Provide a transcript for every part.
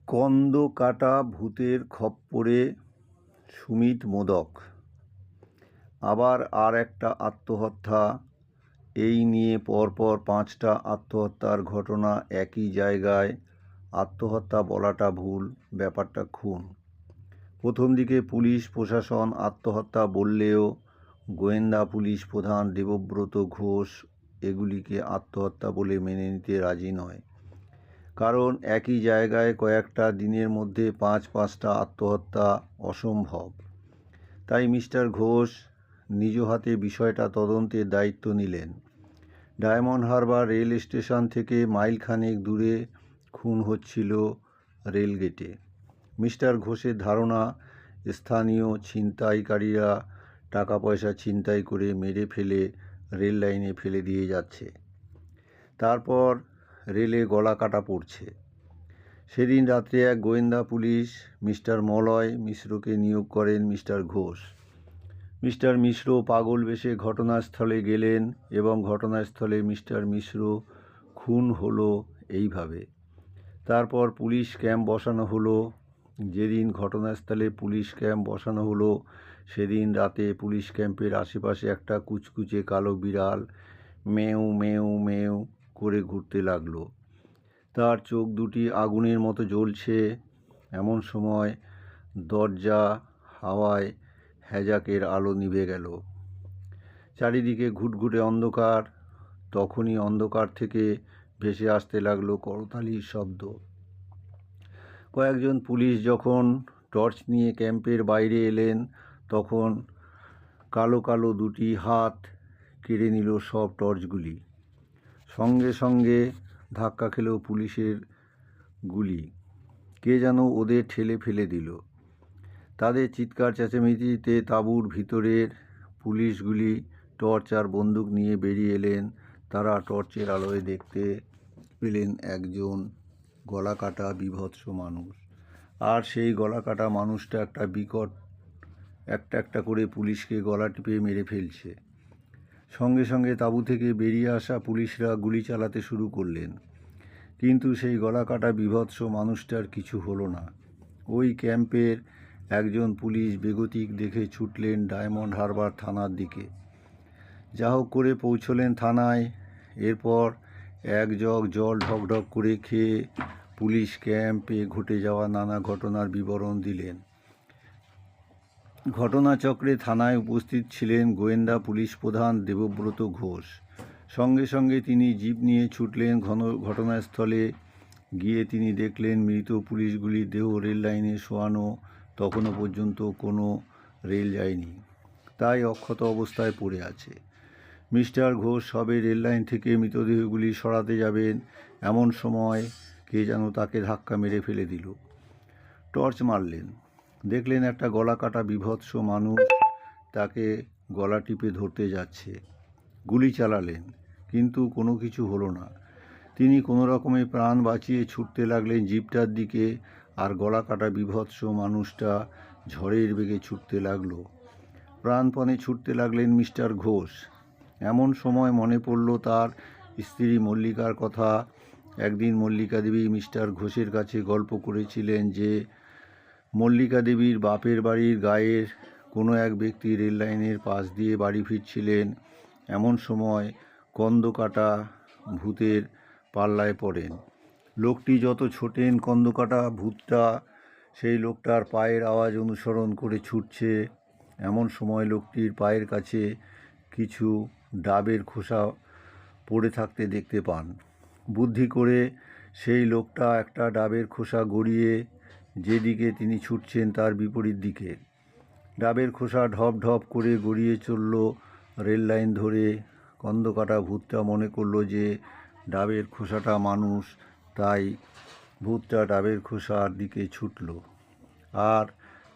কন্দ কাটা ভূতের খপ্পরে সুমিত মোদক। আবার আর একটা আত্মহত্যা। এই নিয়ে পরপর 5টা আত্মহত্যার ঘটনা একই জায়গায়। আত্মহত্যা বলাটা ভুল, ব্যাপারটা খুন। প্রথম দিকে পুলিশ প্রশাসন আত্মহত্যা বললেও গোয়েন্দা পুলিশ প্রধান দেবব্রত ঘোষ এগুলিকে আত্মহত্যা বলে মেনে নিতে রাজি নয়। কারণ একই জায়গায় কয়েকটা দিনের মধ্যে 5টা আত্মহত্যা অসম্ভব। তাই মিস্টার ঘোষ নিজ হাতে বিষয়টা তদন্তের দায়িত্ব নিলেন। ডায়মন্ড হারবার রেল স্টেশন থেকে মাইলখানেক দূরে খুন হচ্ছিল রেলগেটে। মিস্টার ঘোষের ধারণা স্থানীয় ছিনতাইকারীরা টাকা পয়সা ছিনতাই করে মেরে ফেলে রেল লাইনে ফেলে দিয়ে যাচ্ছে, তারপর রেলে গলা কাটা পড়ছে। সেদিন রাত্রে এক গোয়েন্দা পুলিশ মিস্টার মলয় মিশ্রকে নিয়োগ করেন মিস্টার ঘোষ। মিস্টার মিশ্র পাগল বেশে ঘটনাস্থলে গেলেন এবং ঘটনাস্থলে মিস্টার মিশ্র খুন হলো এইভাবে। তারপর পুলিশ ক্যাম্প বসানো হলো। যেদিন ঘটনাস্থলে পুলিশ ক্যাম্প বসানো হলো সেদিন রাতে পুলিশ ক্যাম্পের আশেপাশে একটা কুচকুচে কালো বিড়াল মেউ মেউ মেউ করে ঘুরতে লাগলো। তার চোখ দুটি আগুনের মতো জ্বলছে। এমন সময় দরজা হাওয়ায় হ্যাজাকের আলো নিভে গেল। চারিদিকে ঘুটঘুটে অন্ধকার। তখনই অন্ধকার থেকে ভেসে আসতে লাগলো করতালির শব্দ। কয়েকজন পুলিশ যখন টর্চ নিয়ে ক্যাম্পের বাইরে এলেন তখন কালো কালো দুটি হাত কেড়ে নিল সব টর্চগুলি। সঙ্গে সঙ্গে ধাক্কা খেল পুলিশের গুলি। কে যেন ওদের ঠেলে ফেলে দিল। তাদের চিৎকার চেঁচামেচিতে তাঁবুর ভিতরের পুলিশগুলি টর্চ আর বন্দুক নিয়ে বেরিয়ে এলেন। তারা টর্চের আলোয় দেখতে পেলেন একজন গলা কাটা বীভৎস মানুষ। আর সেই গলা কাটা মানুষটা একটা করে পুলিশকে গলা টিপে মেরে ফেলছে। সঙ্গে সঙ্গে তাঁবু থেকে বেরিয়ে আসা পুলিশরা গুলি চালাতে শুরু করলেন। কিন্তু সেই গলা কাটা বীভৎস মানুষটার কিছু হলো না। ওই ক্যাম্পের একজন পুলিশ বেগতিক দেখে ছুটলেন ডায়মন্ড হারবার থানার দিকে। যা হোক করে পৌঁছলেন থানায়। এরপর এক জগ জল ঢকঢক করে খেয়ে পুলিশ ক্যাম্পে ঘটে যাওয়া নানা ঘটনার বিবরণ দিলেন। ঘটনাচক্রে থানায় উপস্থিত ছিলেন গোয়েন্দা পুলিশ প্রধান দেবব্রত ঘোষ। সঙ্গে সঙ্গে তিনি জিপ নিয়ে ছুটলেন ঘটনাস্থলে। গিয়ে তিনি দেখলেন মৃত পুলিশগুলির দেহ রেল লাইনে শোয়ানো। তখনও পর্যন্ত কোনো রেল যায়নি, তাই অক্ষত অবস্থায় পড়ে আছে। মিস্টার ঘোষ সবে রেল লাইন থেকে মৃতদেহগুলি সরাতে যাবেন, এমন সময় কে যেন তাকে ধাক্কা মেরে ফেলে দিল। টর্চ মারলেন, দেখলেন একটা গলা কাটা বীভৎস মানুষ তাকে গলা টিপে ধরতে যাচ্ছে। গুলি চালালেন, কিন্তু কোনো কিছু হলো না। তিনি কোনো রকমে প্রাণ বাঁচিয়ে ছুটতে লাগলেন জিপটার দিকে, আর গলা কাটা বীভৎস মানুষটা ঝড়ের বেগে ছুটতে লাগলো। প্রাণপণে ছুটতে লাগলেন মিস্টার ঘোষ। এমন সময় মনে পড়ল তার স্ত্রী মল্লিকার কথা। একদিন মল্লিকা দেবী মিস্টার ঘোষের কাছে গল্প করেছিলেন যে মল্লিকা দেবীর বাপের বাড়ির গায়ের কোনো এক ব্যক্তি রেল লাইনের পাশ দিয়ে বাড়ি ফিরছিলেন। এমন সময় কন্দকাটা ভূতের পাল্লায় পড়েন। লোকটি যত ছোটেন কন্দকাটা ভূতটা সেই লোকটার পায়ের আওয়াজ অনুসরণ করে ছুটছে। এমন সময় লোকটির পায়ের কাছে কিছু ডাবের খোসা পড়ে থাকতে দেখতে পান। বুদ্ধি করে সেই লোকটা একটা ডাবের খোসা গড়িয়ে যেদিকে তিনি ছুটছেন তার বিপরীত দিকে। ডাবের খোসা ঢপ ঢপ করে গড়িয়ে চলল রেল লাইন ধরে। কন্দকাটা ভূতটা মনে করলো যে ডাবের খোসাটা মানুষ, তাই ভূতটা ডাবের খোসার দিকে ছুটল আর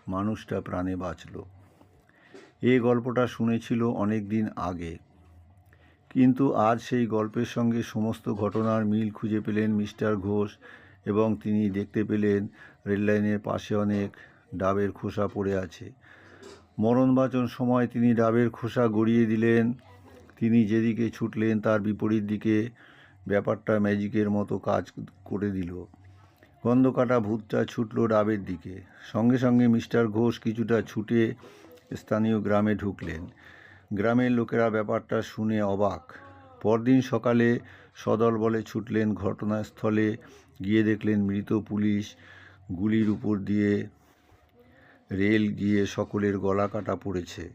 মানুষটা প্রাণে বাঁচল। এই গল্পটা শুনেছিল অনেক দিন আগে, কিন্তু আজ সেই গল্পের সঙ্গে সমস্ত ঘটনার মিল খুঁজে পেলেন মিস্টার ঘোষ এবং তিনি দেখতে পেলেন রেললাইনের পাশে অনেক ডাবের খোসা পড়ে আছে। মরণবাচন সময় তিনি ডাবের খোসা গড়িয়ে দিলেন। তিনি যেদিকে ছুটলেন তার বিপরীত দিকে। ব্যাপারটা ম্যাজিকের মতো কাজ করে দিল। গন্ধকাটা ভূতটা ছুটল ডাবের দিকে। সঙ্গে সঙ্গে মিস্টার ঘোষ কিছুটা ছুটে স্থানীয় গ্রামে ঢুকলেন। গ্রামের লোকেরা ব্যাপারটা শুনে অবাক। পরদিন সকালে সদলবলে ছুটলেন ঘটনাস্থলে। গিয়ে দেখলেন মৃত পুলিশ, গুলির উপর দিয়ে রেল গিয়ে সকলের গলা কাটা পড়েছে।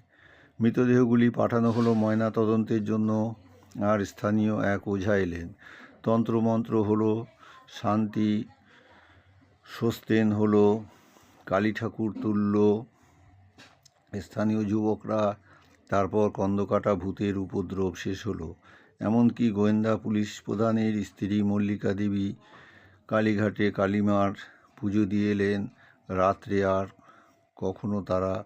মৃতদেহগুলি পাঠানো হলো ময়না তদন্তের জন্য। আর স্থানীয় এক ওঝা এলেন। তন্ত্রমন্ত্র হলো, শান্তি সোস্তেন হলো, কালী ঠাকুর তুলল স্থানীয় যুবকরা। তারপর কন্দকাটা ভূতের উপদ্রব শেষ হলো। এমনকি গোয়েন্দা পুলিশ প্রধানের স্ত্রী মল্লিকা দেবী কালীঘাটে কালীমার পুজো দিয়ে এলেন। রাত্রে আর কখনো তারা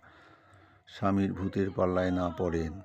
স্বামীর ভূতের পাল্লায় না পড়েন।